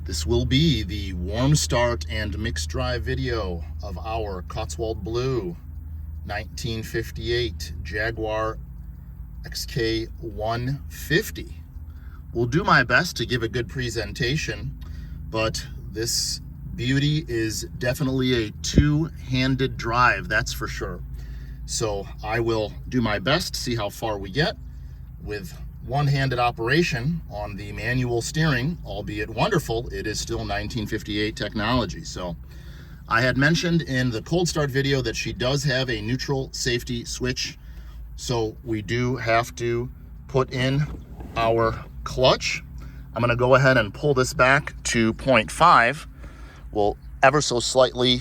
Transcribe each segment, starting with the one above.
This will be the warm start and mixed drive video of our Cotswold Blue 1958 Jaguar XK 150. We'll do my best to give a good presentation, but this beauty is definitely a two-handed drive, that's for sure. So I will do my best to see how far we get with one-handed operation on the manual steering. Albeit wonderful, it is still 1958 technology. So I had mentioned in the cold start video that she does have a neutral safety switch. So we do have to put in our clutch. I'm gonna go ahead and pull this back to 0.5. We'll ever so slightly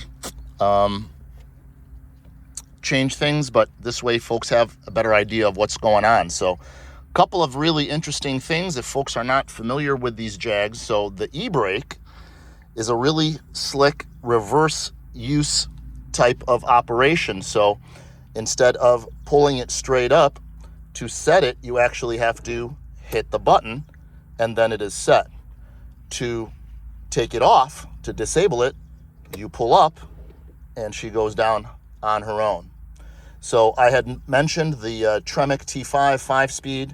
change things, but this way folks have a better idea of what's going on. So a couple of really interesting things if folks are not familiar with these Jags. So the e-brake is a really slick reverse use type of operation. So instead of pulling it straight up, to set it, you actually have to hit the button and then it is set. To take it off, to disable it, you pull up and she goes down on her own. So I had mentioned the Tremec T5 5-speed,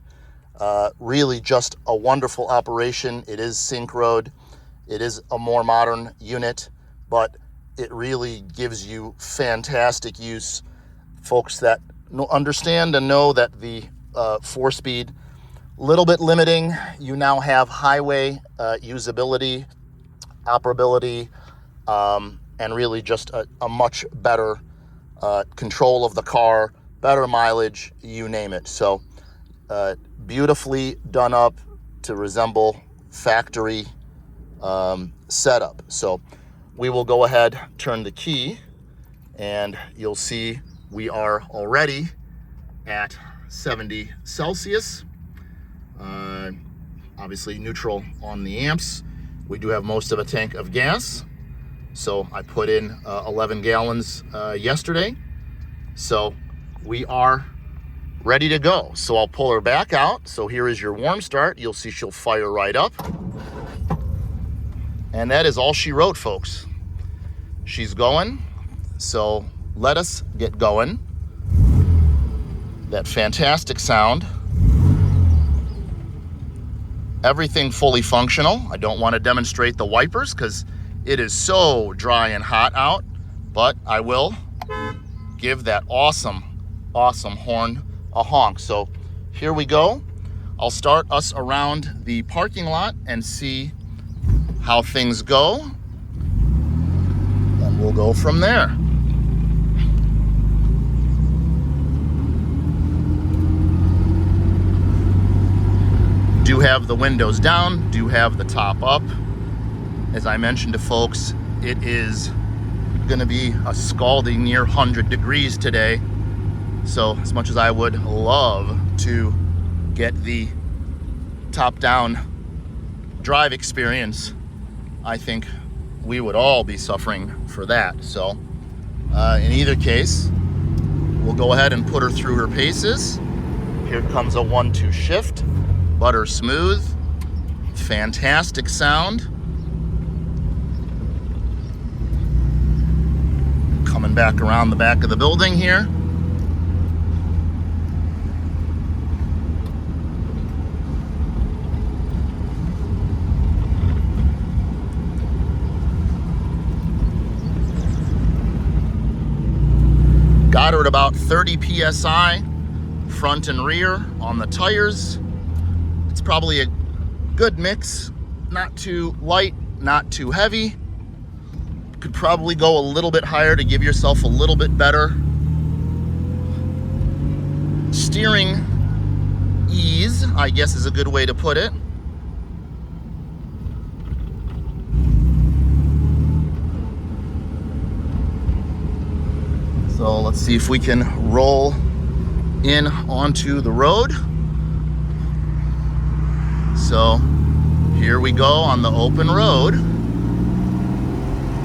really just a wonderful operation. It is synchroed. It is a more modern unit, but it really gives you fantastic use. Folks that understand and know that the 4-speed, little bit limiting. You now have highway usability, operability, and really just a much better control of the car, better mileage, you name it. So beautifully done up to resemble factory setup. So we will go ahead, turn the key, and you'll see we are already at 70 Celsius. Obviously neutral on the amps. We do have most of a tank of gas. So I put in 11 gallons yesterday. So we are ready to go. So I'll pull her back out. So here is your warm start. You'll see she'll fire right up. And that is all she wrote, folks. She's going. So let us get going. That fantastic sound. Everything fully functional. I don't want to demonstrate the wipers because it is so dry and hot out, but I will give that awesome horn a honk. So here we go. I'll start us around the parking lot and see how things go, and we'll go from there. Do have the windows down, do have the top up. As I mentioned to folks, it is gonna be a scalding near 100 degrees today. So as much as I would love to get the top down drive experience, I think we would all be suffering for that. So in either case, we'll go ahead and put her through her paces. Here comes a 1-2 shift, butter smooth, fantastic sound. Coming back around the back of the building here. Got her at about 30 PSI, front and rear on the tires. It's probably a good mix, not too light, not too heavy. Could probably go a little bit higher to give yourself a little bit better steering ease, I guess is a good way to put it. So let's see if we can roll in onto the road. So here we go on the open road.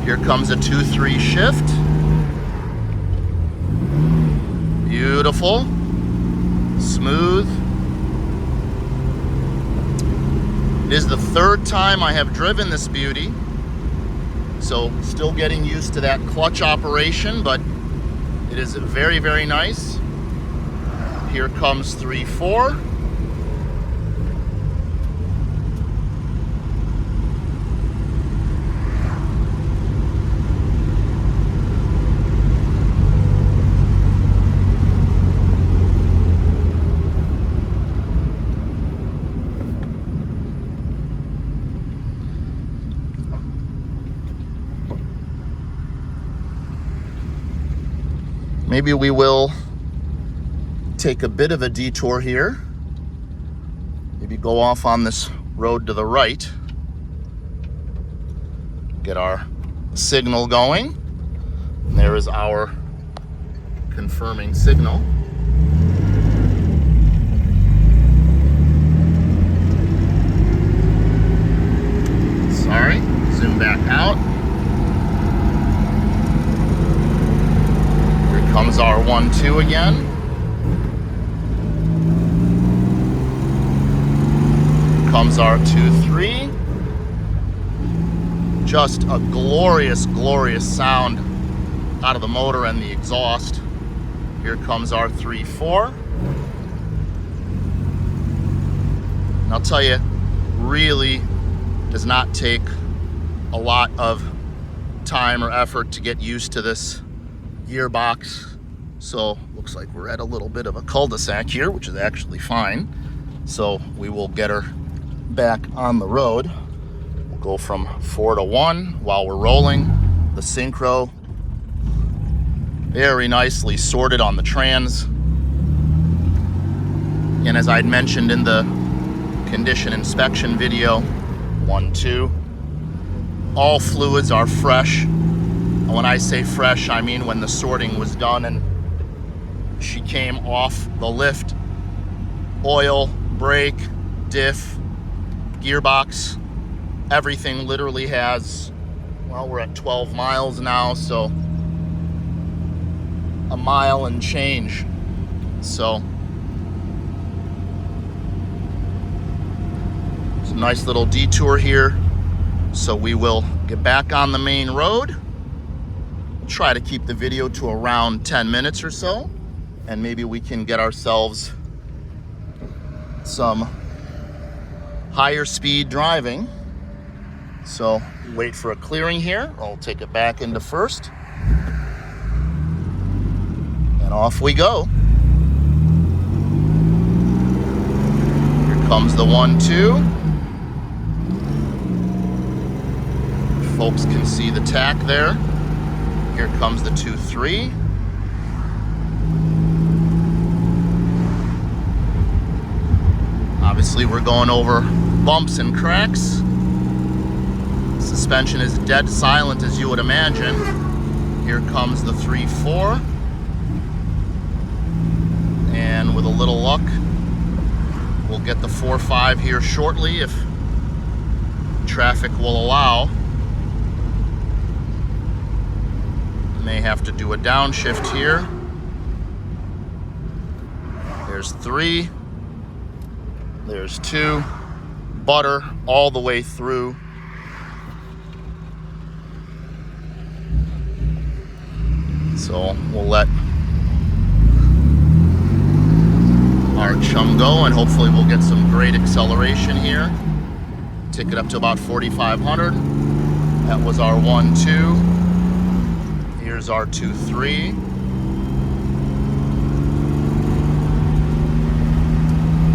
Here comes a 2-3 shift. Beautiful, smooth. It is the third time I have driven this beauty, so still getting used to that clutch operation, but it is very, very nice. Here comes 3-4. Maybe we will take a bit of a detour here. Maybe go off on this road to the right. Get our signal going. And there is our confirming signal. Sorry, zoom back out. Comes our 1-2 again. Comes our 2-3. Just a glorious, glorious sound out of the motor and the exhaust. Here comes our 3-4. And I'll tell you, really does not take a lot of time or effort to get used to this gearbox. So looks like we're at a little bit of a cul-de-sac here, which is actually fine. So we will get her back on the road. We'll go from 4 to 1 while we're rolling. The synchro very nicely sorted on the trans. And as I'd mentioned in the condition inspection video, 1-2, all fluids are fresh. And when I say fresh, I mean when the sorting was done and she came off the lift. Oil, brake, diff, gearbox, everything literally has, well, we're at 12 miles now, so a mile and change. So it's a nice little detour here. So we will get back on the main road. Try to keep the video to around 10 minutes or so, and maybe we can get ourselves some higher speed driving. So wait for a clearing here. I'll take it back into first, and off we go. Here comes the 1-2. Folks can see the tack there. Here comes the 2-3. Obviously, we're going over bumps and cracks. Suspension is dead silent, as you would imagine. Here comes the 3-4. And with a little luck, we'll get the 4-5 here shortly if traffic will allow. May have to do a downshift here. There's 3. There's 2. Butter all the way through. So we'll let our chum go, and hopefully we'll get some great acceleration here. Take it up to about 4,500. That was our 1-2. Here's our 2-3.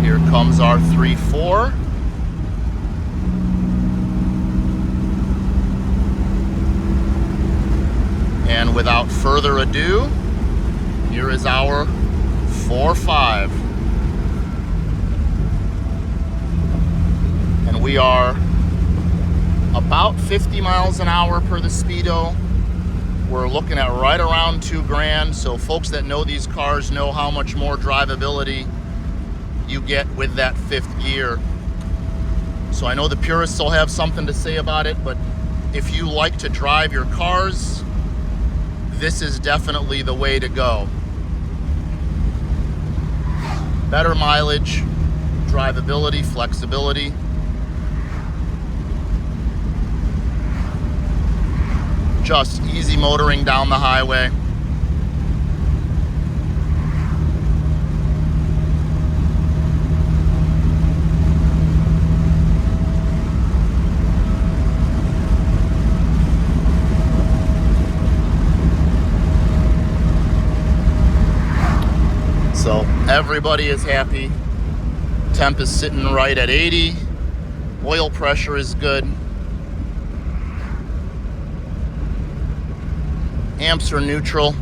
Here comes our 3-4. And without further ado, here is our 4-5. And we are about 50 miles an hour per the speedo. We're looking at right around $2,000. So folks that know these cars know how much more drivability you get with that 5th gear. So I know the purists will have something to say about it, but if you like to drive your cars, this is definitely the way to go. Better mileage, drivability, flexibility. Just easy motoring down the highway. So everybody is happy. Temp is sitting right at 80. Oil pressure is good. Amps are neutral.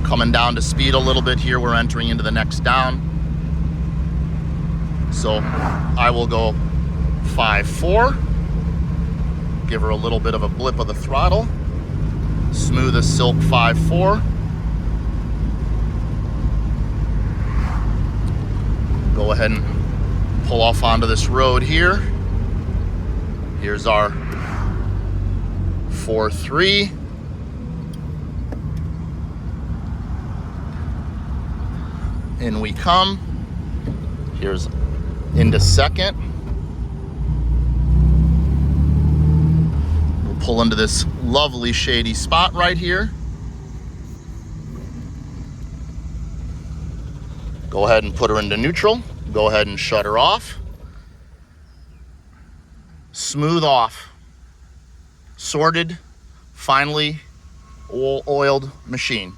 Coming down to speed a little bit here. We're entering into the next down. So I will go 5.4. Give her a little bit of a blip of the throttle. Smooth as silk 5.4. Go ahead and pull off onto this road here. Here's our 4.3. In we come. Here's into second. We'll pull into this lovely shady spot right here. Go ahead and put her into neutral. Go ahead and shut her off. Smooth off. Sorted, finely oiled machine.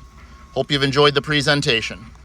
Hope you've enjoyed the presentation.